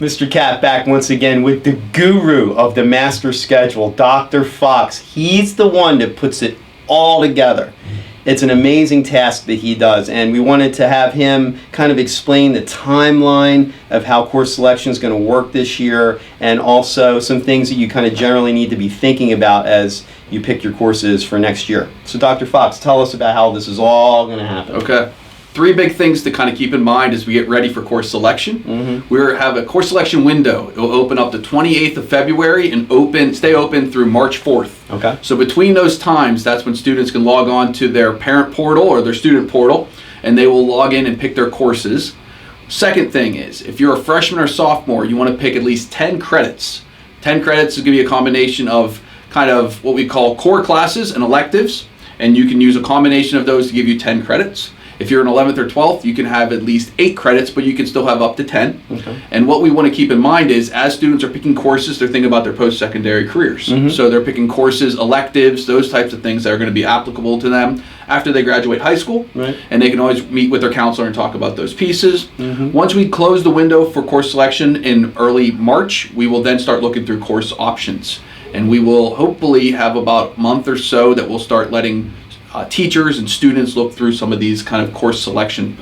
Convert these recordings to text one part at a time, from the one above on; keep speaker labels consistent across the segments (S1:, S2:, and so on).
S1: Mr. Cat back once again with the guru of the master schedule, Dr. Fox. He's the one that puts it all together. It's an amazing task that he does, and we wanted to have him kind of explain the timeline of how course selection is going to work this year, and also some things that you kind of generally need to be thinking about as you pick your courses for next year. So Dr. Fox, tell us about how this is all going to happen.
S2: Okay. 3 big things to kind of keep in mind as we get ready for course selection. We have a course selection window. It will open up the 28th of February and stay open through March 4th.
S1: Okay.
S2: So between those times, that's when students can log on to their parent portal or their student portal, and they will log in and pick their courses. Second thing is, if you're a freshman or sophomore, you want to pick at least 10 credits. 10 credits is going to be a combination of kind of what we call core classes and electives, and you can use a combination of those to give you 10 credits. If you're in 11th or 12th, you can have at least 8 credits, but you can still have up to 10.
S1: Okay.
S2: And what we want to keep in mind is, as students are picking courses, they're thinking about their post-secondary careers. So they're picking courses, electives, those types of things that are going to be applicable to them after they graduate high school.
S1: Right.
S2: And they can always meet with their counselor and talk about those pieces. Once we close the window for course selection in early March, we will then start looking through course options. And we will hopefully have about a month or so that we'll start letting teachers and students look through some of these kind of course selection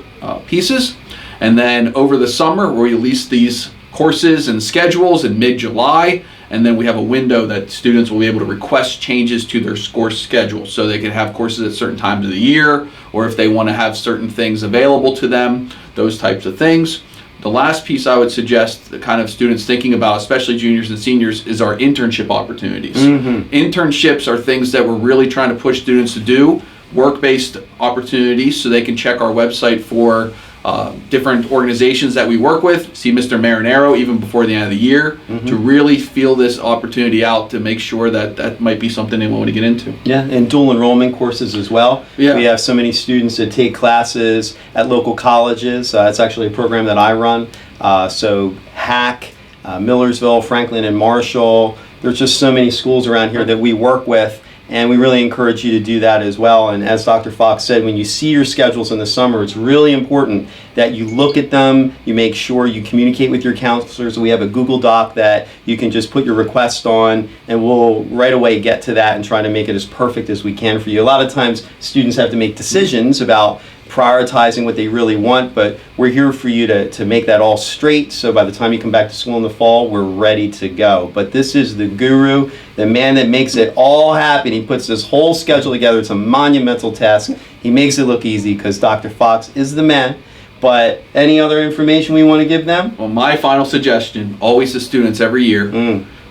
S2: pieces. And then over the summer, we release these courses and schedules in mid-July, and then we have a window that students will be able to request changes to their course schedule, so they can have courses at certain times of the year, or if they want to have certain things available to them, those types of things. The last piece I would suggest the kind of students thinking about, especially juniors and seniors, is our internship opportunities. Internships are things that we're really trying to push students to do, work-based opportunities, so they can check our website for different organizations that we work with, see Mr. Marinero even before the end of the year, to really feel this opportunity out to make sure that that might be something they want to get into.
S1: Yeah, and dual enrollment courses as well.
S2: Yeah.
S1: We have so many students that take classes at local colleges. It's actually a program that I run. So Hack, Millersville, Franklin, and Marshall. There's just so many schools around here that we work with, and we really encourage you to do that as well. And as Dr. Fox said, when you see your schedules in the summer, it's really important that you look at them, you make sure you communicate with your counselors. We have a Google Doc that you can just put your request on, and we'll right away get to that and try to make it as perfect as we can for you. A lot of times students have to make decisions about prioritizing what they really want, but we're here for you to make that all straight, so by the time you come back to school in the fall, we're ready to go. But this is the guru, the man that makes it all happen. He puts this whole schedule together. It's a monumental task. He makes it look easy because Dr. Fox is the man. But any other information we want to give them?
S2: Well, my final suggestion, always to students every year,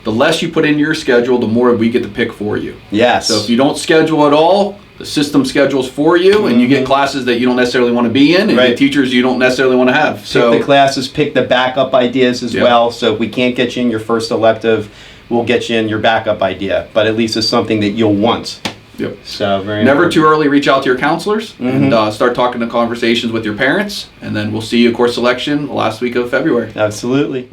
S2: the less you put in your schedule, the more we get to pick for you.
S1: Yes.
S2: So if you don't schedule at all, the system schedules for you, and you get classes that you don't necessarily want to be in, and get teachers you don't necessarily want to have. So
S1: pick the classes, pick the backup ideas as well. So if we can't get you in your first elective, we'll get you in your backup idea. But at least it's something that you'll want.
S2: Yep.
S1: So very
S2: Never
S1: important.
S2: too early reach out to your counselors and start talking to conversations with your parents, and then we'll see you at course selection the last week of February.
S1: Absolutely.